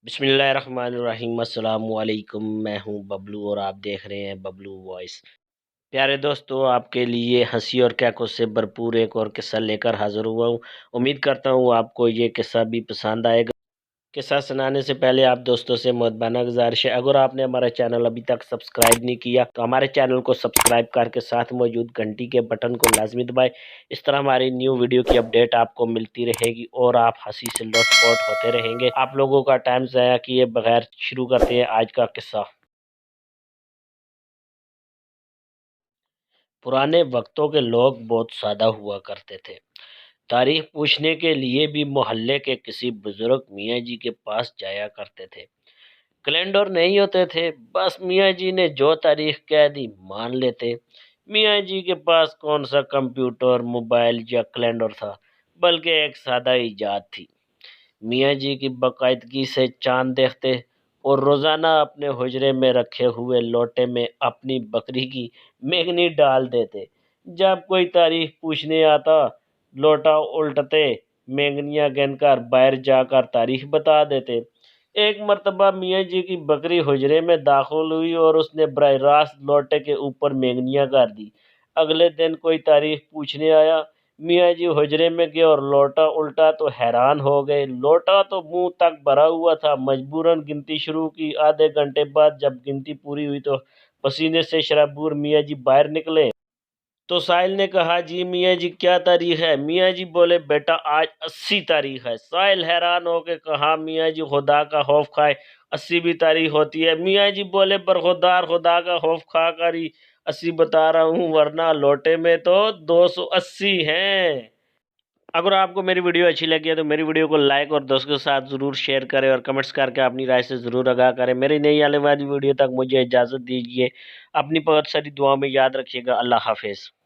بسم اللہ الرحمن الرحیم، السلام علیکم۔ میں ہوں ببلو اور آپ دیکھ رہے ہیں ببلو وائس۔ پیارے دوستو، آپ کے لیے ہنسی اور کیکوں سے بھرپور ایک اور قصہ لے کر حاضر ہوا ہوں۔ امید کرتا ہوں آپ کو یہ قصہ بھی پسند آئے گا۔ قصہ سنانے سے پہلے آپ دوستوں سے مؤدبانہ گزارش ہے، اگر آپ نے ہمارا چینل ابھی تک سبسکرائب نہیں کیا تو ہمارے چینل کو سبسکرائب کر کے ساتھ موجود گھنٹی کے بٹن کو لازمی دبائیں۔ اس طرح ہماری نیو ویڈیو کی اپڈیٹ آپ کو ملتی رہے گی اور آپ ہنسی سے لوٹ پوٹ ہوتے رہیں گے۔ آپ لوگوں کا ٹائم ضائع کیے بغیر شروع کرتے ہیں آج کا قصہ۔ پرانے وقتوں کے لوگ بہت سادہ ہوا کرتے تھے۔ تاریخ پوچھنے کے لیے بھی محلے کے کسی بزرگ میاں جی کے پاس جایا کرتے تھے۔ کیلنڈر نہیں ہوتے تھے، بس میاں جی نے جو تاریخ کہہ دی مان لیتے۔ میاں جی کے پاس کون سا کمپیوٹر، موبائل یا کیلنڈر تھا، بلکہ ایک سادہ ایجاد تھی۔ میاں جی کی باقاعدگی سے چاند دیکھتے اور روزانہ اپنے حجرے میں رکھے ہوئے لوٹے میں اپنی بکری کی مینگنی ڈال دیتے۔ جب کوئی تاریخ پوچھنے آتا، لوٹا الٹتے، مینگنیاں گن کر باہر جا کر تاریخ بتا دیتے۔ ایک مرتبہ میاں جی کی بکری حجرے میں داخل ہوئی اور اس نے براہ راست لوٹے کے اوپر مینگنیاں کر دی۔ اگلے دن کوئی تاریخ پوچھنے آیا، میاں جی حجرے میں گئے اور لوٹا الٹا تو حیران ہو گئے۔ لوٹا تو منہ تک بھرا ہوا تھا۔ مجبوراً گنتی شروع کی۔ آدھے گھنٹے بعد جب گنتی پوری ہوئی تو پسینے سے شرابور میاں جی باہر نکلے۔ تو سائل نے کہا، جی میاں جی کیا تاریخ ہے؟ میاں جی بولے، بیٹا آج 80 تاریخ ہے۔ سائل حیران ہو کے کہا، میاں جی خدا کا خوف کھائے 80 بھی تاریخ ہوتی ہے؟ میاں جی بولے، برخودار خدا کا خوف کھا کر ہی 80 بتا رہا ہوں، ورنہ لوٹے میں تو 280 ہیں۔ اگر آپ کو میری ویڈیو اچھی لگی ہے تو میری ویڈیو کو لائک اور دوستوں کے ساتھ ضرور شیئر کریں اور کمنٹس کر کے اپنی رائے سے ضرور آگاہ کریں۔ میری نئی آنے والی ویڈیو تک مجھے اجازت دیجیے۔ اپنی بہت ساری دعاؤں میں یاد رکھیے گا۔ اللہ حافظ۔